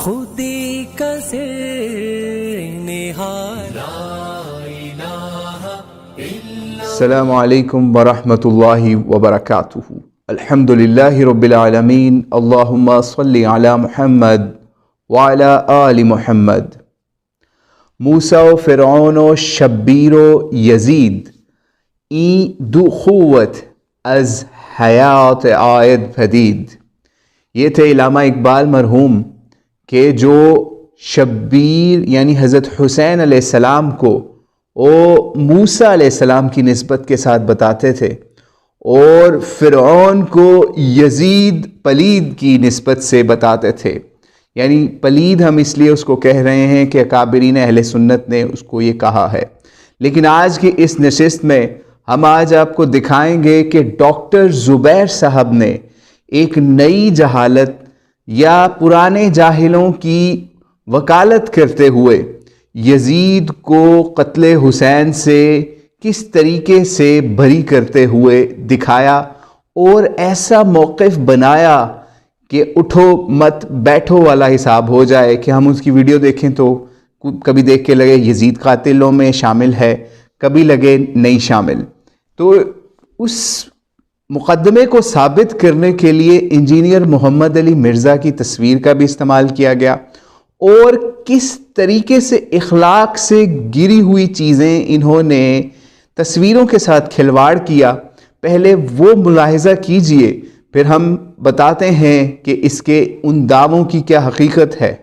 خودی کا نہار لا الہ الا السلام علیکم ورحمۃ اللہ وبرکاتہ۔ الحمد للہ رب العالمین، اللہم صلی علی محمد وعلی آل محمد۔ موسیٰ و فرعون و شبیر و یزید این دو قوت از حیات آید پدید۔ یہ تھے علامہ اقبال مرحوم کہ جو شبیر یعنی حضرت حسین علیہ السلام کو موسیٰ علیہ السلام کی نسبت کے ساتھ بتاتے تھے، اور فرعون کو یزید پلید کی نسبت سے بتاتے تھے۔ یعنی پلید ہم اس لیے اس کو کہہ رہے ہیں کہ اکابرین اہل سنت نے اس کو یہ کہا ہے۔ لیکن آج کی اس نشست میں ہم آج آپ کو دکھائیں گے کہ ڈاکٹر زبیر صاحب نے ایک نئی جہالت یا پرانے جاہلوں کی وکالت کرتے ہوئے یزید کو قتل حسین سے کس طریقے سے بری کرتے ہوئے دکھایا، اور ایسا موقف بنایا کہ اٹھو مت بیٹھو والا حساب ہو جائے کہ ہم اس کی ویڈیو دیکھیں تو کبھی دیکھ کے لگے یزید قاتلوں میں شامل ہے، کبھی لگے نہیں شامل۔ تو اس مقدمے کو ثابت کرنے کے لیے انجینئر محمد علی مرزا کی تصویر کا بھی استعمال کیا گیا، اور کس طریقے سے اخلاق سے گری ہوئی چیزیں انہوں نے تصویروں کے ساتھ کھلواڑ کیا، پہلے وہ ملاحظہ کیجئے، پھر ہم بتاتے ہیں کہ اس کے ان دعووں کی کیا حقیقت ہے۔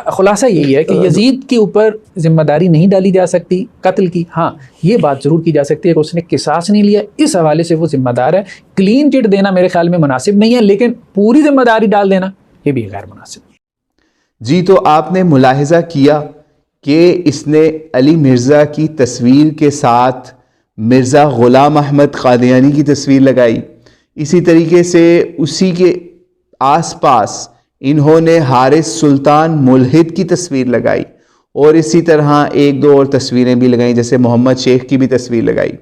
خلاصہ یہی ہے کہ یزید کے اوپر ذمہ داری نہیں ڈالی جا سکتی قتل کی۔ ہاں یہ بات ضرور کی جا سکتی ہے کہ اس نے قصاص نہیں لیا، اس حوالے سے وہ ذمہ دار ہے۔ کلین چٹ دینا میرے خیال میں مناسب نہیں ہے، لیکن پوری ذمہ داری ڈال دینا یہ بھی غیر مناسب ہے۔ جی، تو آپ نے ملاحظہ کیا کہ اس نے علی مرزا کی تصویر کے ساتھ مرزا غلام احمد قادیانی کی تصویر لگائی، اسی طریقے سے اسی کے آس پاس انہوں نے حارث سلطان ملحد کی تصویر لگائی، اور اسی طرح ایک دو اور تصویریں بھی لگائیں، جیسے محمد شیخ کی بھی تصویر لگائی۔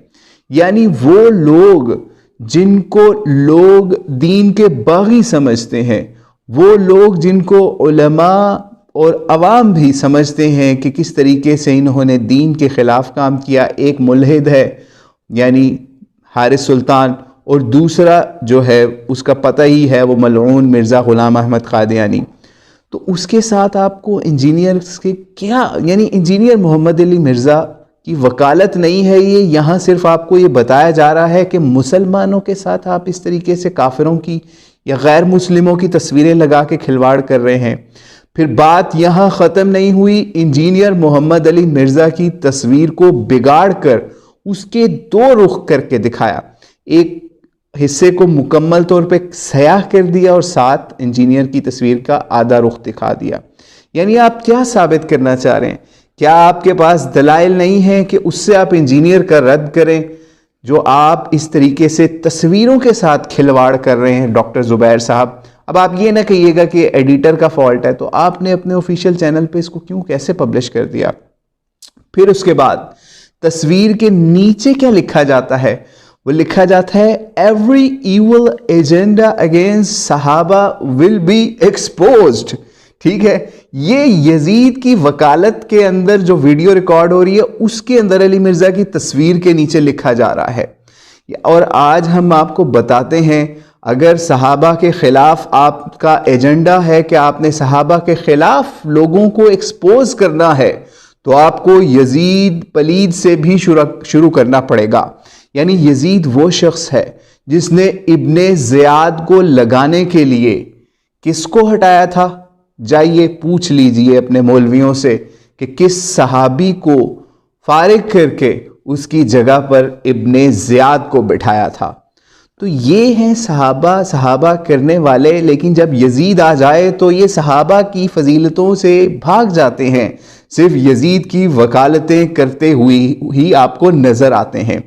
یعنی وہ لوگ جن کو لوگ دین کے باغی سمجھتے ہیں، وہ لوگ جن کو علماء اور عوام بھی سمجھتے ہیں کہ کس طریقے سے انہوں نے دین کے خلاف کام کیا، ایک ملحد ہے یعنی حارث سلطان، اور دوسرا جو ہے اس کا پتہ ہی ہے وہ ملعون مرزا غلام احمد قادیانی۔ تو اس کے ساتھ آپ کو انجینئرز کے کیا، یعنی انجینئر محمد علی مرزا کی وکالت نہیں ہے یہ، یہاں صرف آپ کو یہ بتایا جا رہا ہے کہ مسلمانوں کے ساتھ آپ اس طریقے سے کافروں کی یا غیر مسلموں کی تصویریں لگا کے کھلواڑ کر رہے ہیں۔ پھر بات یہاں ختم نہیں ہوئی، انجینئر محمد علی مرزا کی تصویر کو بگاڑ کر اس کے دو رخ کر کے دکھایا، ایک حصے کو مکمل طور پہ سیاہ کر دیا اور ساتھ انجینئر کی تصویر کا آدھا رخ دکھا دیا۔ یعنی آپ کیا ثابت کرنا چاہ رہے ہیں؟ کیا آپ کے پاس دلائل نہیں ہیں کہ اس سے آپ انجینئر کا رد کریں جو آپ اس طریقے سے تصویروں کے ساتھ کھلواڑ کر رہے ہیں ڈاکٹر زبیر صاحب؟ اب آپ یہ نہ کہیے گا کہ ایڈیٹر کا فالٹ ہے، تو آپ نے اپنے آفیشیل چینل پہ اس کو کیوں کیسے پبلش کر دیا؟ پھر اس کے بعد تصویر کے نیچے کیا لکھا جاتا ہے؟ وہ لکھا جاتا ہے ایوری ایول ایجنڈا اگینسٹ صحابہ ول بی ایکسپوزڈ۔ ٹھیک ہے، یہ یزید کی وکالت کے اندر جو ویڈیو ریکارڈ ہو رہی ہے اس کے اندر علی مرزا کی تصویر کے نیچے لکھا جا رہا ہے۔ اور آج ہم آپ کو بتاتے ہیں اگر صحابہ کے خلاف آپ کا ایجنڈا ہے کہ آپ نے صحابہ کے خلاف لوگوں کو ایکسپوز کرنا ہے، تو آپ کو یزید پلید سے بھی شروع کرنا پڑے گا۔ یعنی یزید وہ شخص ہے جس نے ابن زیاد کو لگانے کے لیے کس کو ہٹایا تھا؟ جائیے پوچھ لیجئے اپنے مولویوں سے کہ کس صحابی کو فارغ کر کے اس کی جگہ پر ابن زیاد کو بٹھایا تھا۔ تو یہ ہیں صحابہ کرنے والے، لیکن جب یزید آ جائے تو یہ صحابہ کی فضیلتوں سے بھاگ جاتے ہیں، صرف یزید کی وکالتیں کرتے ہوئے ہی آپ کو نظر آتے ہیں۔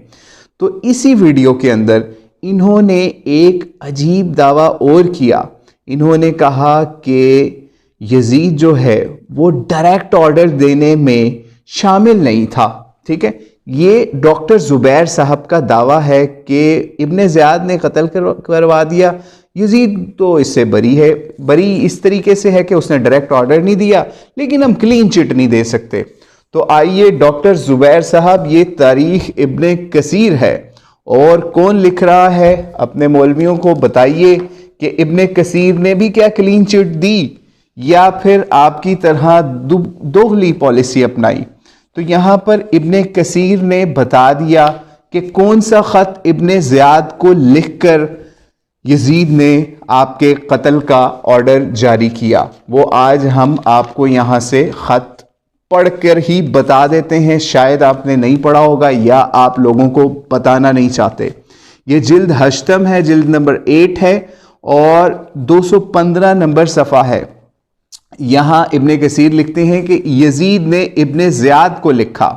تو اسی ویڈیو کے اندر انہوں نے ایک عجیب دعویٰ اور کیا، انہوں نے کہا کہ یزید جو ہے وہ ڈائریکٹ آرڈر دینے میں شامل نہیں تھا. ٹھیک ہے, یہ ڈاکٹر زبیر صاحب کا دعویٰ ہے کہ ابن زیاد نے قتل کروا دیا. یزید تو اس سے بری اس طریقے سے ہے کہ اس نے ڈائریکٹ آرڈر نہیں دیا, لیکن ہم کلین چٹ نہیں دے سکتے. تو آئیے ڈاکٹر زبیر صاحب, یہ تاریخ ابن کثیر ہے, اور کون لکھ رہا ہے, اپنے مولویوں کو بتائیے کہ ابن کثیر نے بھی کیا کلین چٹ دی یا پھر آپ کی طرح دوغلی پالیسی اپنائی. تو یہاں پر ابن کثیر نے بتا دیا کہ کون سا خط ابن زیاد کو لکھ کر یزید نے آپ کے قتل کا آرڈر جاری کیا. وہ آج ہم آپ کو یہاں سے خط پڑھ کر ہی بتا دیتے ہیں, شاید آپ نے نہیں پڑھا ہوگا یا آپ لوگوں کو بتانا نہیں چاہتے. یہ جلد 8 ہے, جلد نمبر 8 ہے اور 215 نمبر صفحہ ہے. یہاں ابن کثیر لکھتے ہیں کہ یزید نے ابن زیاد کو لکھا,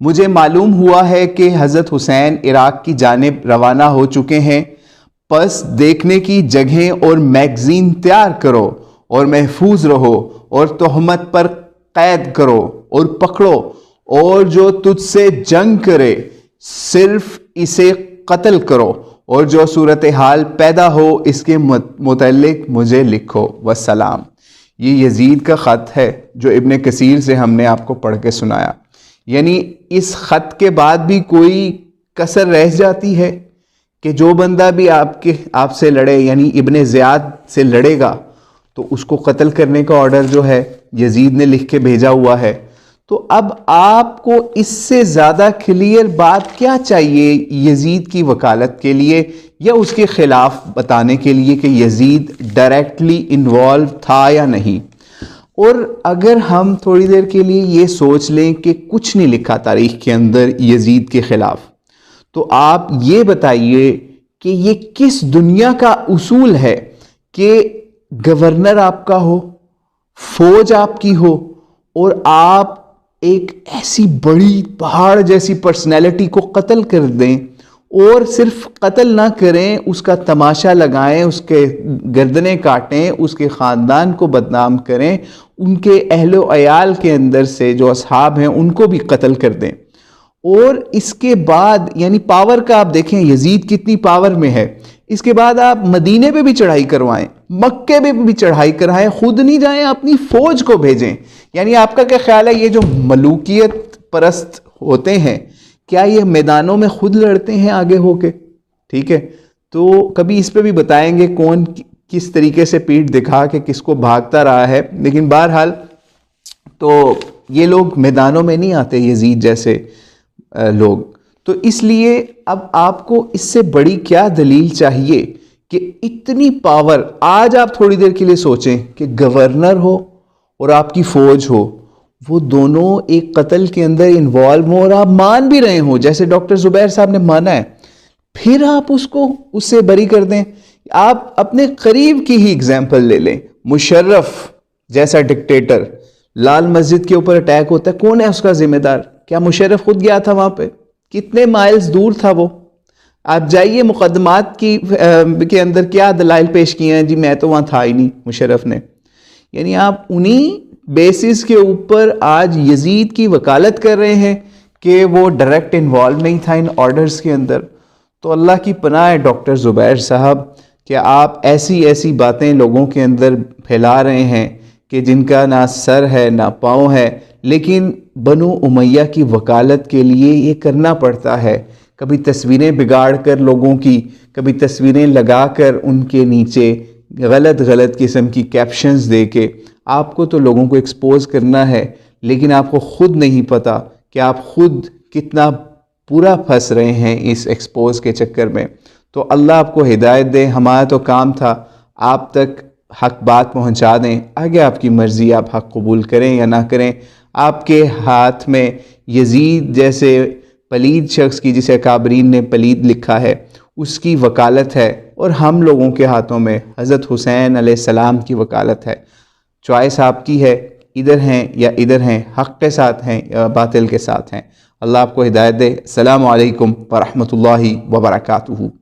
مجھے معلوم ہوا ہے کہ حضرت حسین عراق کی جانب روانہ ہو چکے ہیں, پس دیکھنے کی جگہیں اور میگزین تیار کرو اور محفوظ رہو اور تہمت پر قید کرو اور پکڑو, اور جو تجھ سے جنگ کرے صرف اسے قتل کرو, اور جو صورتحال پیدا ہو اس کے متعلق مجھے لکھو. والسلام. یہ یزید کا خط ہے جو ابن کثیر سے ہم نے آپ کو پڑھ کے سنایا. یعنی اس خط کے بعد بھی کوئی کسر رہ جاتی ہے کہ جو بندہ بھی آپ سے لڑے, یعنی ابن زیاد سے لڑے گا, تو اس کو قتل کرنے کا آرڈر جو ہے یزید نے لکھ کے بھیجا ہوا ہے. تو اب آپ کو اس سے زیادہ کلیئر بات کیا چاہیے یزید کی وکالت کے لیے یا اس کے خلاف بتانے کے لیے کہ یزید ڈائریکٹلی انوالو تھا یا نہیں. اور اگر ہم تھوڑی دیر کے لیے یہ سوچ لیں کہ کچھ نہیں لکھا تاریخ کے اندر یزید کے خلاف, تو آپ یہ بتائیے کہ یہ کس دنیا کا اصول ہے کہ گورنر آپ کا ہو, فوج آپ کی ہو, اور آپ ایک ایسی بڑی پہاڑ جیسی پرسنالٹی کو قتل کر دیں, اور صرف قتل نہ کریں, اس کا تماشا لگائیں, اس کے گردنیں کاٹیں, اس کے خاندان کو بدنام کریں, ان کے اہل و عیال کے اندر سے جو اصحاب ہیں ان کو بھی قتل کر دیں. اور اس کے بعد یعنی پاور کا آپ دیکھیں یزید کتنی پاور میں ہے, اس کے بعد آپ مدینے پہ بھی چڑھائی کروائیں, مکے پہ بھی چڑھائی کرائیں, خود نہیں جائیں, اپنی فوج کو بھیجیں. یعنی آپ کا کیا خیال ہے, یہ جو ملوکیت پرست ہوتے ہیں کیا یہ میدانوں میں خود لڑتے ہیں آگے ہو کے؟ ٹھیک ہے, تو کبھی اس پہ بھی بتائیں گے کون کس طریقے سے پیٹھ دکھا کے کس کو بھاگتا رہا ہے. لیکن بہرحال تو یہ لوگ میدانوں میں نہیں آتے یزید جیسے لوگ. تو اس لیے اب آپ کو اس سے بڑی کیا دلیل چاہیے کہ اتنی پاور. آج آپ تھوڑی دیر کے لیے سوچیں کہ گورنر ہو اور آپ کی فوج ہو, وہ دونوں ایک قتل کے اندر انوالو ہوں اور آپ مان بھی رہے ہوں جیسے ڈاکٹر زبیر صاحب نے مانا ہے, پھر آپ اس سے بری کر دیں. آپ اپنے قریب کی ہی اگزامپل لے لیں, مشرف جیسا ڈکٹیٹر, لال مسجد کے اوپر اٹیک ہوتا ہے, کون ہے اس کا ذمہ دار؟ کیا مشرف خود گیا تھا وہاں پہ؟ کتنے مائلز دور تھا وہ؟ آپ جائیے مقدمات کے اندر کیا دلائل پیش کیے ہیں, جی میں تو وہاں تھا ہی نہیں مشرف نے. یعنی آپ انہی بیسس کے اوپر آج یزید کی وکالت کر رہے ہیں کہ وہ ڈائریکٹ انوالو نہیں تھا ان آرڈرز کے اندر. تو اللہ کی پناہ ہے ڈاکٹر زبیر صاحب کہ آپ ایسی باتیں لوگوں کے اندر پھیلا رہے ہیں کہ جن کا نہ سر ہے نہ پاؤں ہے, لیکن بنو امیہ کی وکالت کے لیے یہ کرنا پڑتا ہے. کبھی تصویریں بگاڑ کر لوگوں کی, کبھی تصویریں لگا کر ان کے نیچے غلط قسم کی کیپشنز دے کے آپ کو تو لوگوں کو ایکسپوز کرنا ہے, لیکن آپ کو خود نہیں پتا کہ آپ خود کتنا پورا پھنس رہے ہیں اس ایکسپوز کے چکر میں. تو اللہ آپ کو ہدایت دے. ہمارا تو کام تھا آپ تک حق بات پہنچا دیں, آگے آپ کی مرضی, آپ حق قبول کریں یا نہ کریں. آپ کے ہاتھ میں یزید جیسے پلید شخص کی, جسے اکابرین نے پلید لکھا ہے, اس کی وکالت ہے, اور ہم لوگوں کے ہاتھوں میں حضرت حسین علیہ السلام کی وکالت ہے. چوائس آپ کی ہے, ادھر ہیں یا ادھر ہیں, حق کے ساتھ ہیں یا باطل کے ساتھ ہیں. اللہ آپ کو ہدایت دے. السلام علیکم ورحمۃ اللہ وبرکاتہ.